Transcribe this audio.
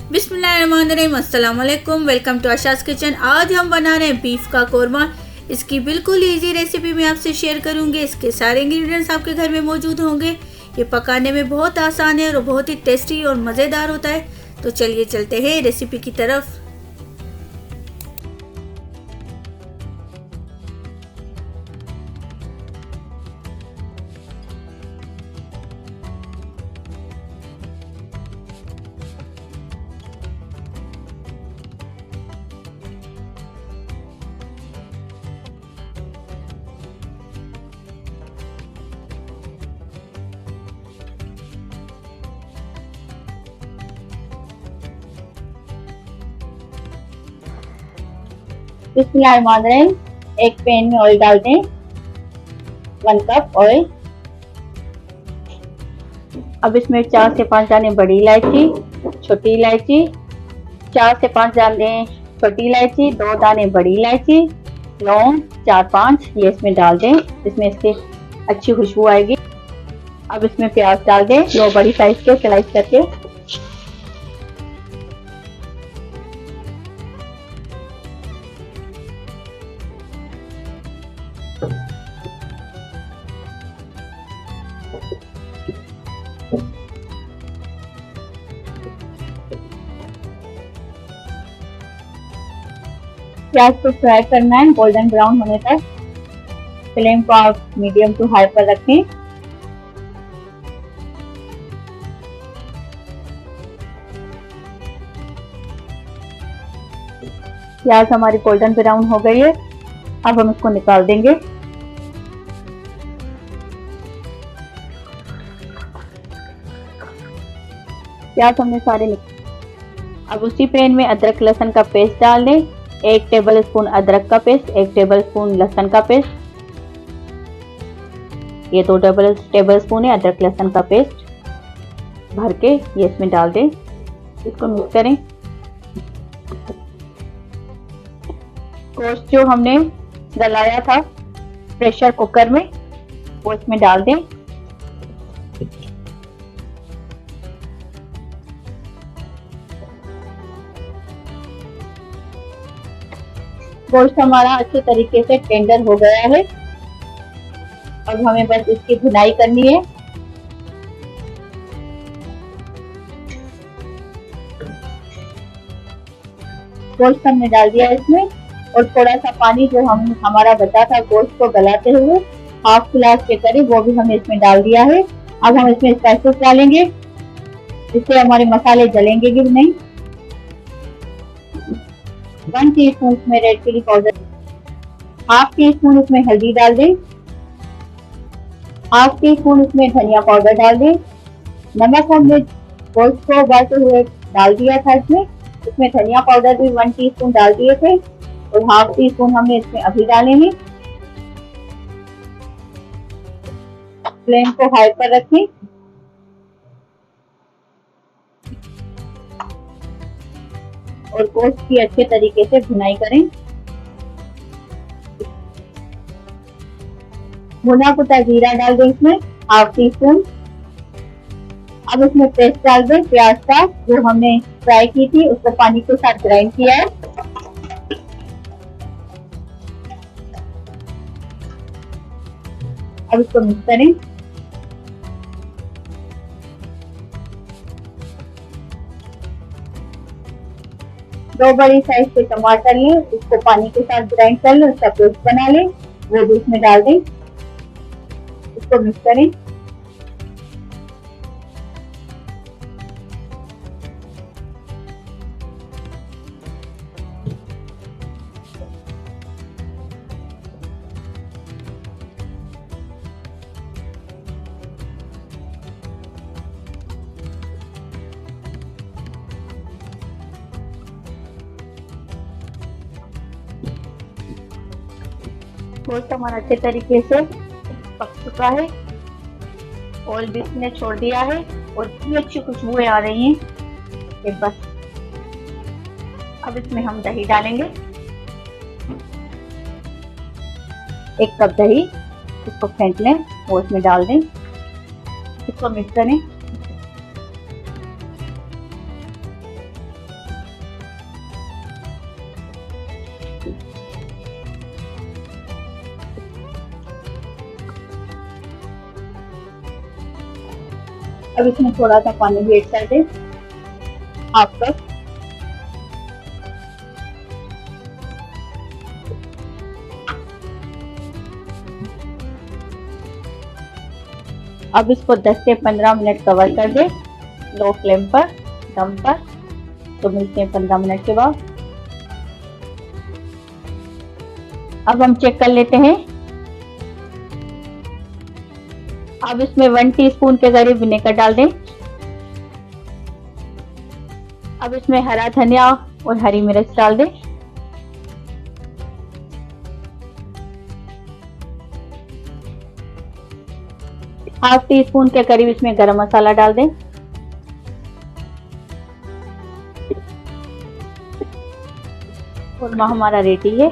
बिस्मिल्लाहिर्रहमानिर्रहीम, अस्सलाम वालेकुम। Welcome to Asha's kitchen. आज हम बना रहे हैं बीफ का कोरमा। इसकी बिल्कुल इजी रेसिपी मैं आपसे शेयर करूंगी। इसके सारे इंग्रेडिएंट्स आपके घर में मौजूद होंगे। ये पकाने में बहुत आसान है और बहुत ही टेस्टी और मज़ेदार होता है। तो चलिए चलते हैं रेसिपी की तरफ। बिस्मिल्लाहिर्रहमानिर्रहीम। एक पैन में ऑयल डाल दें, 1 कप ऑयल। अब इसमें 4 से 5 दाने बड़ी इलायची, छोटी इलायची, 4 से 5 दाने छोटी इलायची, 2 दाने बड़ी इलायची, लौंग 4-5 ये इसमें डाल दें। इसमें इसकी अच्छी खुशबू आएगी। अब इसमें प्याज डाल दें, 2 बड़ी साइज के स्लाइस करके। प्याज को फ्राई करना है गोल्डन ब्राउन होने तक। फ्लेम को आप मीडियम टू हाई पर रखें। प्याज हमारी गोल्डन ब्राउन हो गई है। अब हम इसको निकाल देंगे। प्याज हमने सारे अब उसी पैन में अदरक लहसुन का पेस्ट डाल दें। 1 टेबल स्पून अदरक का पेस्ट, 1 टेबल स्पून लहसुन का पेस्ट, ये 2 टेबल स्पून है अदरक लहसुन का पेस्ट भर के ये इसमें डाल दें। इसको मिक्स करें। गोश्त जो हमने गलाया था प्रेशर कुकर में वो इसमें डाल दें। गोश्त हमारा अच्छे तरीके से टेंडर हो गया है। अब हमें बस इसकी भुनाई करनी है। गोश्त हमने डाल दिया इसमें और थोड़ा सा पानी जो हमारा बचा था गोश्त को गलाते हुए, हाफ गिलास के करीब, वो भी हमने इसमें डाल दिया है। अब हम इसमें स्पाइसेस डालेंगे जिससे हमारे मसाले जलेंगे भी नहीं। 1 टीस्पून इसमें red chilli powder, half teaspoon इसमें हल्दी डाल दें, हाफ टी स्पून इसमें धनिया पाउडर डाल दें। नमक हमने गोश्त को उबालते हुए डाल दिया था इसमें धनिया पाउडर भी 1 टीस्पून डाल दिए थे और हाफ टी स्पून हमने इसमें अभी डाले हैं। फ्लेम को हाई पर रखें। और गोश्त की अच्छे तरीके से भुनाई करें। भुना कुटा जीरा डाल दें इसमें, हाफ टी स्पून। अब इसमें पेस्ट डाल दें प्याज का जो हमने फ्राई की थी, उसको पानी के साथ ग्राइंड किया है। अब इसको मिक्स करें। दो बड़ी साइज के टमाटर लें, उसको पानी के साथ ग्राइंड कर लें, उसका पेस्ट बना लें, वो भी इसमें डाल दें। इसको मिक्स करें। गोश्त हमारा अच्छे तरीके से पक चुका है। ऑयल भी इसने छोड़ दिया है और इतनी अच्छी खुशबुएं आ रही हैं कि बस। अब इसमें हम दही डालेंगे, 1 कप दही, इसको फेंट लें, वो इसमें डाल दें। इसको मिक्स करें। अब इसमें थोड़ा सा पानी भी ऐड कर दें, हाफ कप। अब इसको 10 से 15 मिनट कवर कर दें लो फ्लेम पर, दम पर। तो मिलते हैं 15 मिनट के बाद। अब हम चेक कर लेते हैं। अब इसमें 1 टीस्पून के करीब विनेगर डाल दें। अब इसमें हरा धनिया और हरी मिर्च डाल दें। हाफ टी स्पून के करीब इसमें गरम मसाला डाल दें। कोरमा हमारा रेडी है।